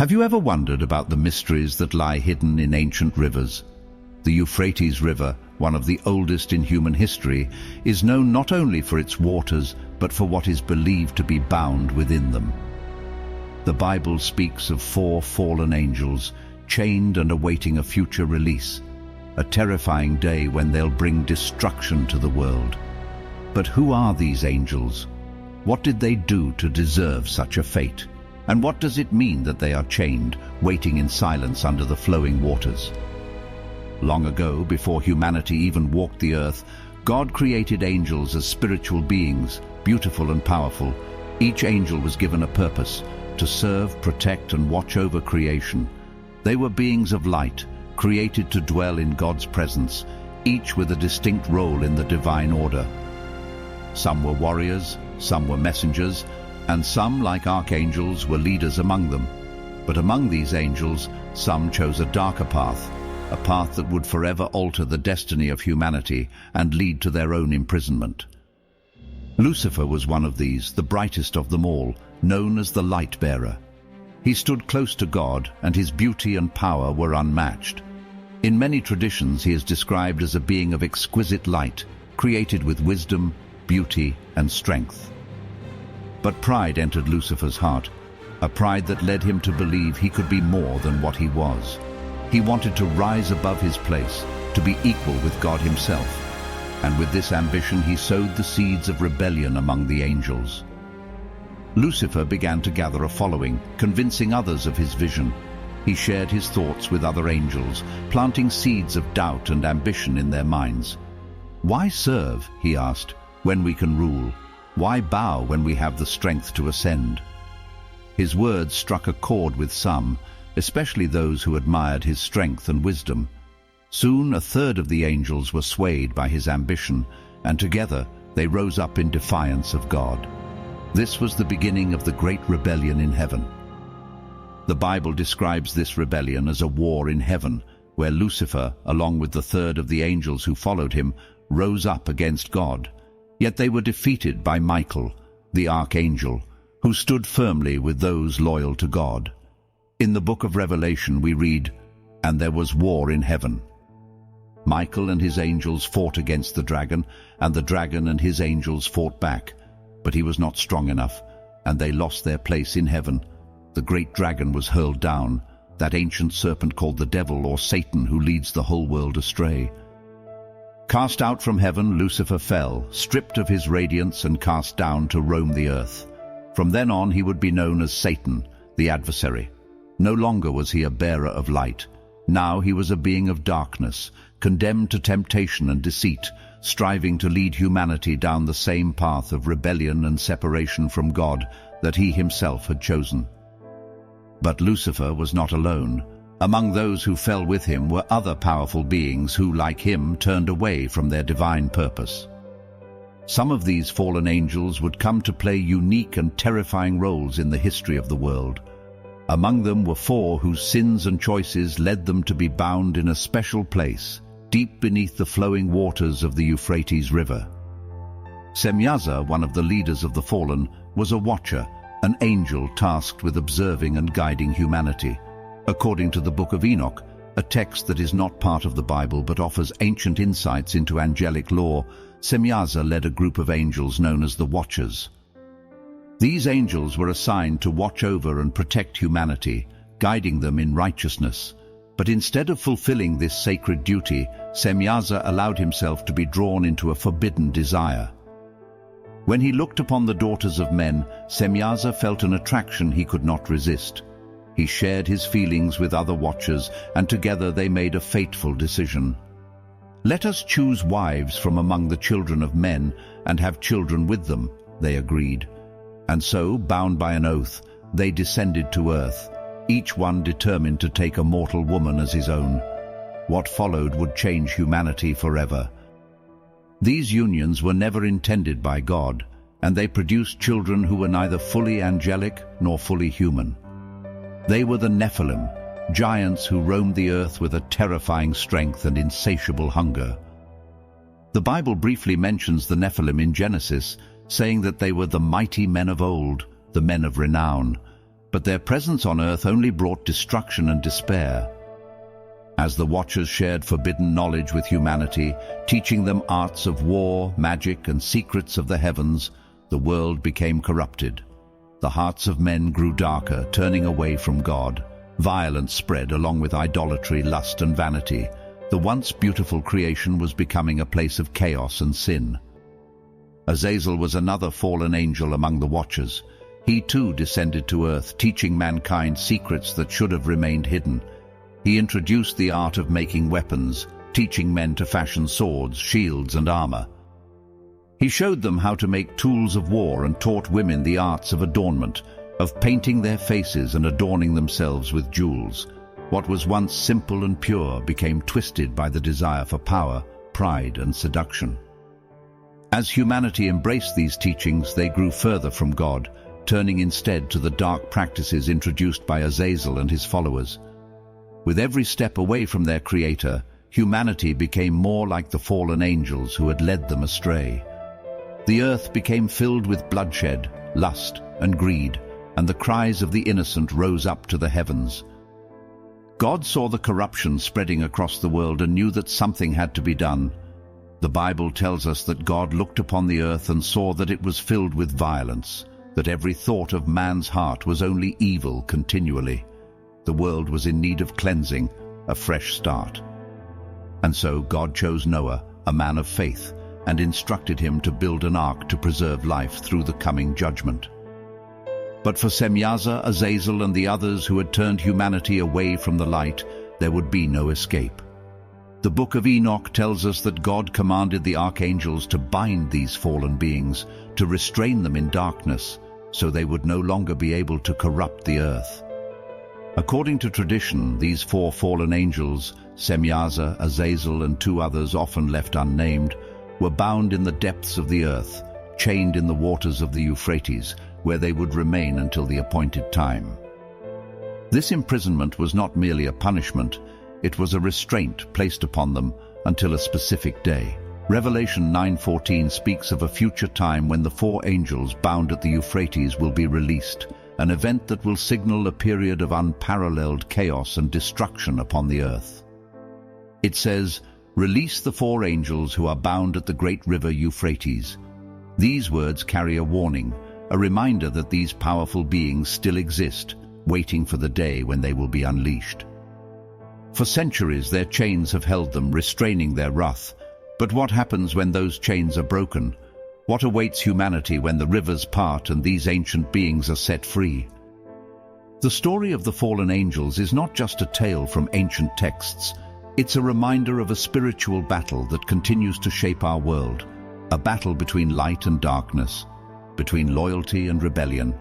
Have you ever wondered about the mysteries that lie hidden in ancient rivers? The Euphrates River, one of the oldest in human history, is known not only for its waters, but for what is believed to be bound within them. The Bible speaks of 4 fallen angels, chained and awaiting a future release, a terrifying day when they'll bring destruction to the world. But who are these angels? What did they do to deserve such a fate? And what does it mean that they are chained, waiting in silence under the flowing waters? Long ago, before humanity even walked the earth, God created angels as spiritual beings, beautiful and powerful. Each angel was given a purpose, to serve, protect, and watch over creation. They were beings of light, created to dwell in God's presence, each with a distinct role in the divine order. Some were warriors, some were messengers, and some, like archangels, were leaders among them. But among these angels, some chose a darker path, a path that would forever alter the destiny of humanity and lead to their own imprisonment. Lucifer was one of these, the brightest of them all, known as the light-bearer. He stood close to God, and his beauty and power were unmatched. In many traditions, he is described as a being of exquisite light, created with wisdom, beauty, and strength. But pride entered Lucifer's heart, a pride that led him to believe he could be more than what he was. He wanted to rise above his place, to be equal with God himself. And with this ambition, he sowed the seeds of rebellion among the angels. Lucifer began to gather a following, convincing others of his vision. He shared his thoughts with other angels, planting seeds of doubt and ambition in their minds. "Why serve," he asked, "when we can rule? Why bow when we have the strength to ascend?" His words struck a chord with some, especially those who admired his strength and wisdom. Soon 1/3 of the angels were swayed by his ambition, and together they rose up in defiance of God. This was the beginning of the great rebellion in heaven. The Bible describes this rebellion as a war in heaven, where Lucifer, along with 1/3 of the angels who followed him, rose up against God. Yet they were defeated by Michael, the archangel, who stood firmly with those loyal to God. In the book of Revelation we read, "And there was war in heaven." Michael and his angels fought against the dragon, and the dragon and his angels fought back. But he was not strong enough, and they lost their place in heaven. The great dragon was hurled down, that ancient serpent called the devil or Satan, who leads the whole world astray. Cast out from heaven, Lucifer fell, stripped of his radiance and cast down to roam the earth. From then on he would be known as Satan, the adversary. No longer was he a bearer of light. Now he was a being of darkness, condemned to temptation and deceit, striving to lead humanity down the same path of rebellion and separation from God that he himself had chosen. But Lucifer was not alone. Among those who fell with him were other powerful beings who, like him, turned away from their divine purpose. Some of these fallen angels would come to play unique and terrifying roles in the history of the world. Among them were 4 whose sins and choices led them to be bound in a special place, deep beneath the flowing waters of the Euphrates River. Semyaza, one of the leaders of the fallen, was a watcher, an angel tasked with observing and guiding humanity. According to the Book of Enoch, a text that is not part of the Bible but offers ancient insights into angelic lore, Semyaza led a group of angels known as the Watchers. These angels were assigned to watch over and protect humanity, guiding them in righteousness. But instead of fulfilling this sacred duty, Semyaza allowed himself to be drawn into a forbidden desire. When he looked upon the daughters of men, Semyaza felt an attraction he could not resist. He shared his feelings with other watchers, and together they made a fateful decision. "Let us choose wives from among the children of men and have children with them," they agreed. And so, bound by an oath, they descended to earth, each one determined to take a mortal woman as his own. What followed would change humanity forever. These unions were never intended by God, and they produced children who were neither fully angelic nor fully human. They were the Nephilim, giants who roamed the earth with a terrifying strength and insatiable hunger. The Bible briefly mentions the Nephilim in Genesis, saying that they were the mighty men of old, the men of renown. but their presence on earth only brought destruction and despair. As the Watchers shared forbidden knowledge with humanity, teaching them arts of war, magic, and secrets of the heavens, the world became corrupted. The hearts of men grew darker, turning away from God. Violence spread along with idolatry, lust, and vanity. The once beautiful creation was becoming a place of chaos and sin. Azazel was another fallen angel among the Watchers. He too descended to earth, teaching mankind secrets that should have remained hidden. He introduced the art of making weapons, teaching men to fashion swords, shields, and armor. He showed them how to make tools of war and taught women the arts of adornment, of painting their faces and adorning themselves with jewels. What was once simple and pure became twisted by the desire for power, pride, and seduction. As humanity embraced these teachings, they grew further from God, turning instead to the dark practices introduced by Azazel and his followers. With every step away from their Creator, humanity became more like the fallen angels who had led them astray. The earth became filled with bloodshed, lust, and greed, and the cries of the innocent rose up to the heavens. God saw the corruption spreading across the world and knew that something had to be done. The Bible tells us that God looked upon the earth and saw that it was filled with violence, that every thought of man's heart was only evil continually. The world was in need of cleansing, a fresh start. And so God chose Noah, a man of faith, and instructed him to build an ark to preserve life through the coming judgment. But for Semyaza, Azazel, and the others who had turned humanity away from the light, there would be no escape. The book of Enoch tells us that God commanded the archangels to bind these fallen beings, to restrain them in darkness, so they would no longer be able to corrupt the earth. According to tradition, these four fallen angels, Semyaza, Azazel, and two others often left unnamed, were bound in the depths of the earth, chained in the waters of the Euphrates, where they would remain until the appointed time. This imprisonment was not merely a punishment, it was a restraint placed upon them until a specific day. Revelation 9:14 speaks of a future time when the four angels bound at the Euphrates will be released, an event that will signal a period of unparalleled chaos and destruction upon the earth. It says, "Release the four angels who are bound at the great river Euphrates." These words carry a warning, a reminder that these powerful beings still exist, waiting for the day when they will be unleashed. For centuries their chains have held them, restraining their wrath. But what happens when those chains are broken? What awaits humanity when the rivers part and these ancient beings are set free? The story of the fallen angels is not just a tale from ancient texts. It's a reminder of a spiritual battle that continues to shape our world, a battle between light and darkness, between loyalty and rebellion.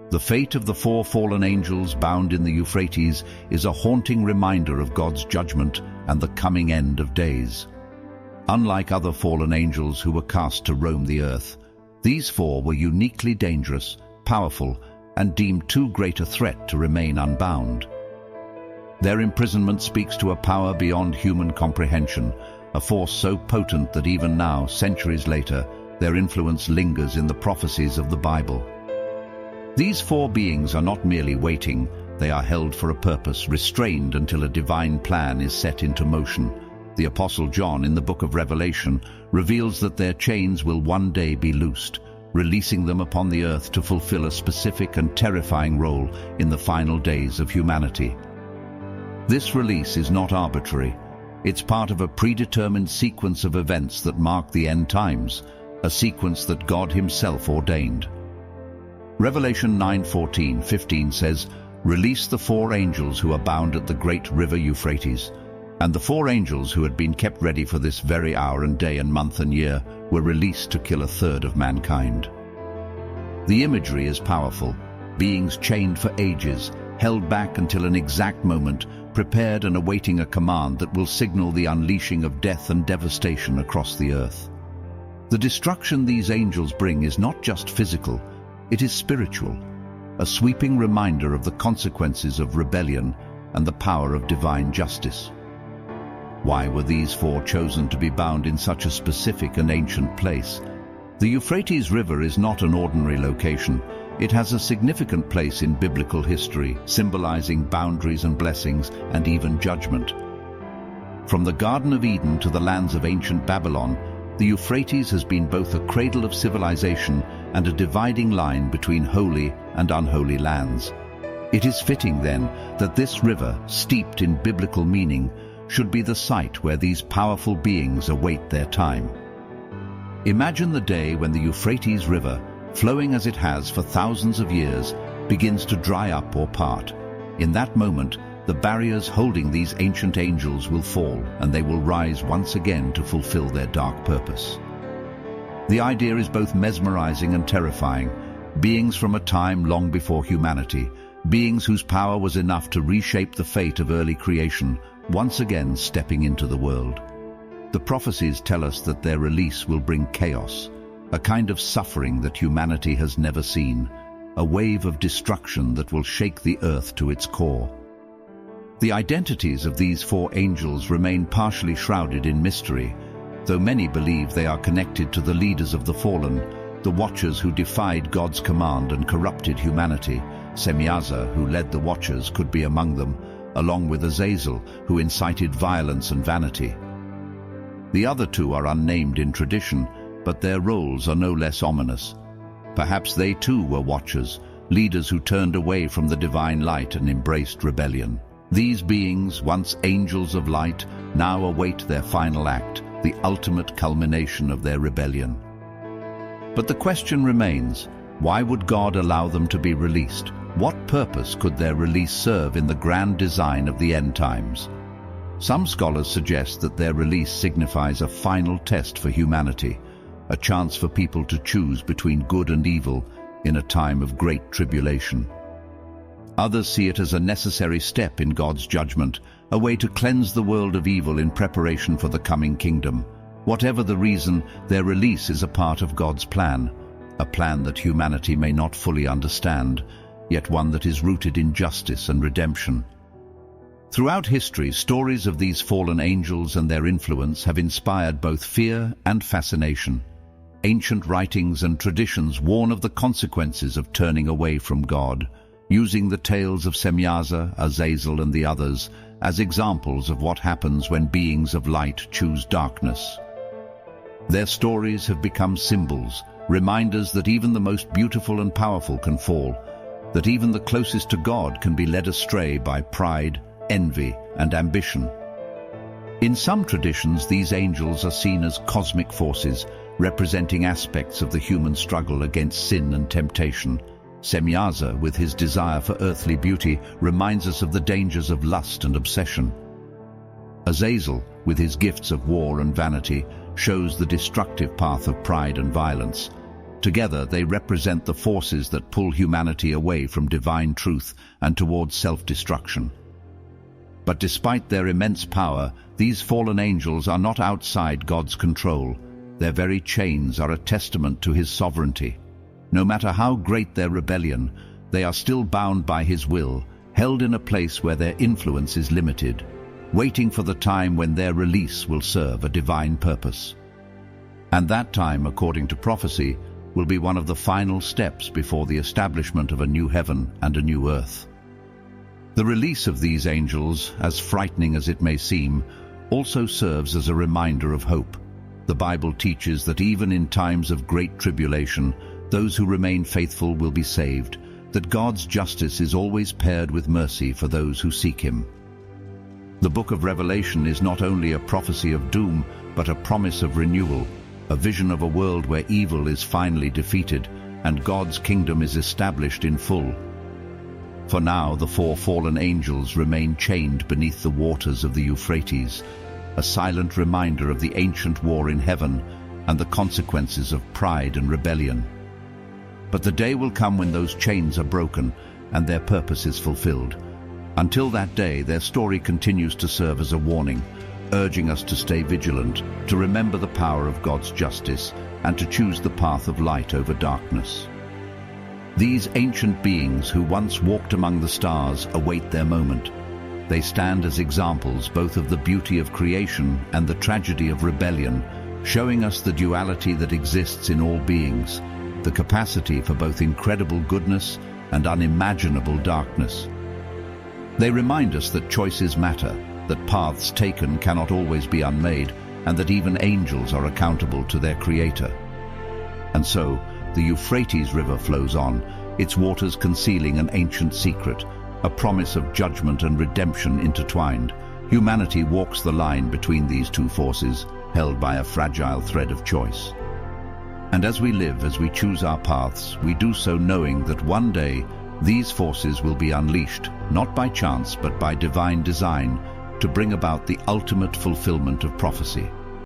The fate of the four fallen angels bound in the Euphrates is a haunting reminder of God's judgment and the coming end of days. Unlike other fallen angels who were cast to roam the earth, these four were uniquely dangerous, powerful, and deemed too great a threat to remain unbound. Their imprisonment speaks to a power beyond human comprehension, a force so potent that even now, centuries later, their influence lingers in the prophecies of the Bible. These four beings are not merely waiting, they are held for a purpose, restrained until a divine plan is set into motion. The Apostle John in the book of Revelation reveals that their chains will one day be loosed, releasing them upon the earth to fulfill a specific and terrifying role in the final days of humanity. This release is not arbitrary. It's part of a predetermined sequence of events that mark the end times, a sequence that God himself ordained. Revelation 9:14-15 says, "Release the four angels who are bound at the great river Euphrates." And the four angels who had been kept ready for this very hour and day and month and year were released to kill a third of mankind. The imagery is powerful. Beings chained for ages, held back until an exact moment, prepared and awaiting a command that will signal the unleashing of death and devastation across the earth. The destruction these angels bring is not just physical, it is spiritual, a sweeping reminder of the consequences of rebellion and the power of divine justice. Why were these four chosen to be bound in such a specific and ancient place? The Euphrates River is not an ordinary location. It has a significant place in biblical history, symbolizing boundaries and blessings and even judgment. From the Garden of Eden to the lands of ancient Babylon, the Euphrates has been both a cradle of civilization and a dividing line between holy and unholy lands. It is fitting, then, that this river, steeped in biblical meaning, should be the site where these powerful beings await their time. Imagine the day when the Euphrates River, flowing as it has for thousands of years, begins to dry up or part. In that moment, the barriers holding these ancient angels will fall, and they will rise once again to fulfill their dark purpose. The idea is both mesmerizing and terrifying. Beings from a time long before humanity, beings whose power was enough to reshape the fate of early creation, once again stepping into the world. The prophecies tell us that their release will bring chaos, a kind of suffering that humanity has never seen, a wave of destruction that will shake the earth to its core. The identities of these four angels remain partially shrouded in mystery, though many believe they are connected to the leaders of the fallen, the Watchers who defied God's command and corrupted humanity. Semyaza, who led the Watchers, could be among them, along with Azazel, who incited violence and vanity. The other two are unnamed in tradition, but their roles are no less ominous. Perhaps they too were Watchers, leaders who turned away from the divine light and embraced rebellion. These beings, once angels of light, now await their final act, the ultimate culmination of their rebellion. But the question remains, why would God allow them to be released? What purpose could their release serve in the grand design of the end times? Some scholars suggest that their release signifies a final test for humanity, a chance for people to choose between good and evil in a time of great tribulation. Others see it as a necessary step in God's judgment, a way to cleanse the world of evil in preparation for the coming kingdom. Whatever the reason, their release is a part of God's plan, a plan that humanity may not fully understand, yet one that is rooted in justice and redemption. Throughout history, stories of these fallen angels and their influence have inspired both fear and fascination. Ancient writings and traditions warn of the consequences of turning away from God, using the tales of Semyaza, Azazel, and the others as examples of what happens when beings of light choose darkness. Their stories have become symbols, reminders that even the most beautiful and powerful can fall, that even the closest to God can be led astray by pride, envy, and ambition. In some traditions, these angels are seen as cosmic forces, representing aspects of the human struggle against sin and temptation. Semyaza, with his desire for earthly beauty, reminds us of the dangers of lust and obsession. Azazel, with his gifts of war and vanity, shows the destructive path of pride and violence. Together, they represent the forces that pull humanity away from divine truth and towards self-destruction. But despite their immense power, these fallen angels are not outside God's control. Their very chains are a testament to His sovereignty. No matter how great their rebellion, they are still bound by His will, held in a place where their influence is limited, waiting for the time when their release will serve a divine purpose. And that time, according to prophecy, will be one of the final steps before the establishment of a new heaven and a new earth. The release of these angels, as frightening as it may seem, also serves as a reminder of hope. The Bible teaches that even in times of great tribulation, those who remain faithful will be saved, that God's justice is always paired with mercy for those who seek Him. The book of Revelation is not only a prophecy of doom, but a promise of renewal, a vision of a world where evil is finally defeated and God's kingdom is established in full. For now, the four fallen angels remain chained beneath the waters of the Euphrates, a silent reminder of the ancient war in heaven and the consequences of pride and rebellion. But the day will come when those chains are broken and their purpose is fulfilled. Until that day, their story continues to serve as a warning, urging us to stay vigilant, to remember the power of God's justice, and to choose the path of light over darkness. These ancient beings who once walked among the stars await their moment. They stand as examples both of the beauty of creation and the tragedy of rebellion, showing us the duality that exists in all beings. the capacity for both incredible goodness and unimaginable darkness. They remind us that choices matter, that paths taken cannot always be unmade, and that even angels are accountable to their Creator. And so, the Euphrates River flows on, its waters concealing an ancient secret, a promise of judgment and redemption intertwined. Humanity walks the line between these two forces, held by a fragile thread of choice. And as we live, as we choose our paths, we do so knowing that one day these forces will be unleashed, not by chance but by divine design, to bring about the ultimate fulfillment of prophecy.